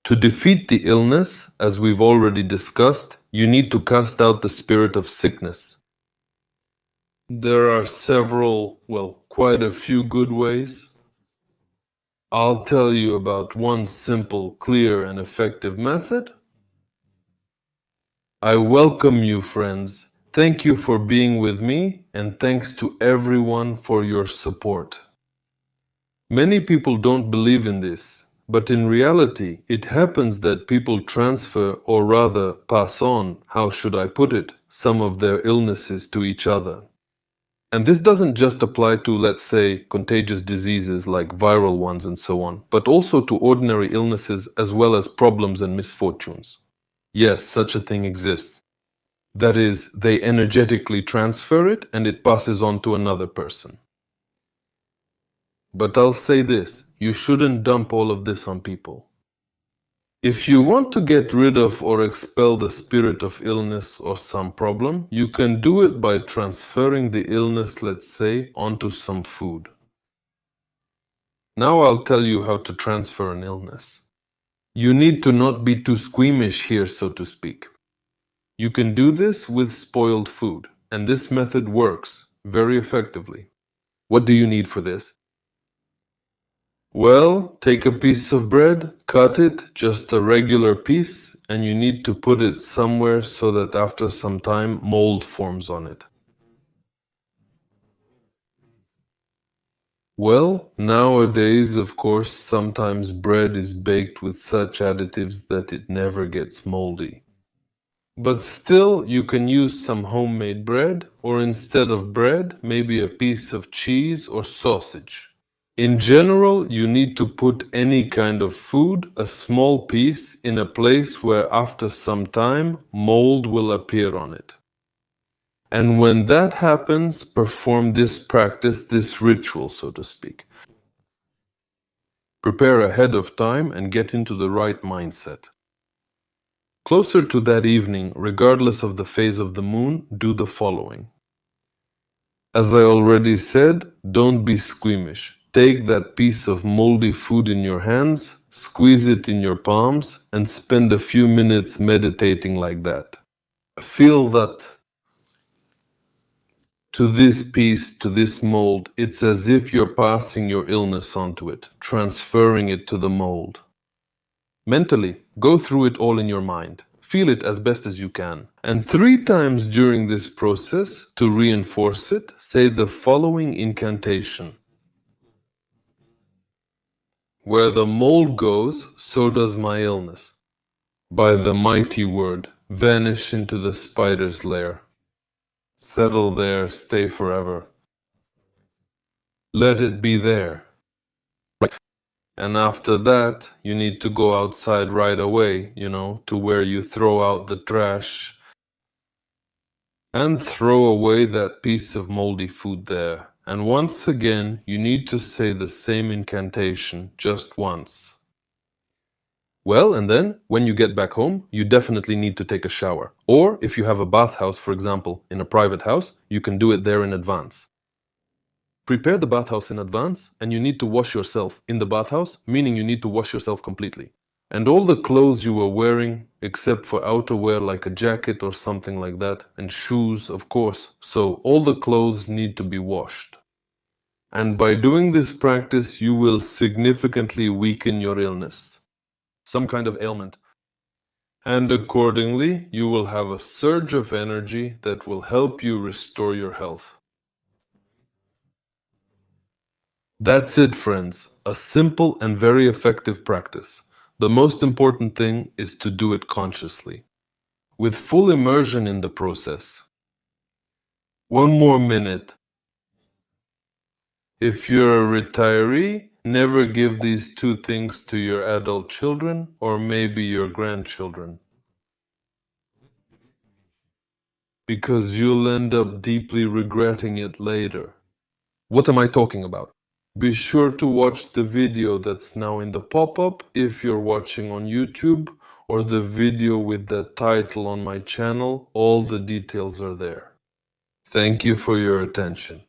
To defeat the illness, as we've already discussed, you need to cast out the spirit of sickness. There are several, quite a few good ways. I'll tell you about one simple, clear, and effective method. I welcome you, friends. Thank you for being with me, and thanks to everyone for your support. Many people don't believe in this, but in reality, it happens that people transfer, or rather pass on, how should I put it, some of their illnesses to each other. And this doesn't just apply to, let's say, contagious diseases like viral ones and so on, but also to ordinary illnesses as well as problems and misfortunes. Yes, such a thing exists. That is, they energetically transfer it and it passes on to another person. But I'll say this, you shouldn't dump all of this on people. If you want to get rid of or expel the spirit of illness or some problem, you can do it by transferring the illness, let's say, onto some food. Now I'll tell you how to transfer an illness. You need to not be too squeamish here, so to speak. You can do this with spoiled food, and this method works very effectively. What do you need for this? Well, take a piece of bread, cut it, just a regular piece, and you need to put it somewhere so that after some time mold forms on it. Well, nowadays, of course, sometimes bread is baked with such additives that it never gets moldy. But still, you can use some homemade bread, or instead of bread, maybe a piece of cheese or sausage. In general, you need to put any kind of food, a small piece, in a place where after some time mold will appear on it. And when that happens, perform this practice, this ritual, so to speak. Prepare ahead of time and get into the right mindset. Closer to that evening, regardless of the phase of the moon, do the following. As I already said, don't be squeamish. Take that piece of moldy food in your hands, squeeze it in your palms, and spend a few minutes meditating like that. Feel that to this piece, to this mold, it's as if you're passing your illness onto it, transferring it to the mold. Mentally, go through it all in your mind. Feel it as best as you can. And 3 times during this process, to reinforce it, say the following incantation. Where the mold goes, so does my illness. By the mighty word, vanish into the spider's lair. Settle there, stay forever. Let it be there. And after that, you need to go outside right away, to where you throw out the trash and throw away that piece of moldy food there. And once again, you need to say the same incantation just once. Well, and then, when you get back home, you definitely need to take a shower. Or, if you have a bathhouse, for example, in a private house, you can do it there in advance. Prepare the bathhouse in advance, and you need to wash yourself in the bathhouse, meaning you need to wash yourself completely. And all the clothes you were wearing, except for outerwear like a jacket or something like that, and shoes, of course, so all the clothes need to be washed. And by doing this practice, you will significantly weaken your illness, some kind of ailment. And accordingly, you will have a surge of energy that will help you restore your health. That's it, friends. A simple and very effective practice. The most important thing is to do it consciously, with full immersion in the process. One more minute. If you're a retiree, never give these 2 things to your adult children or maybe your grandchildren, because you'll end up deeply regretting it later. What am I talking about? Be sure to watch the video that's now in the pop-up if you're watching on YouTube, or the video with the title on my channel. All the details are there. Thank you for your attention.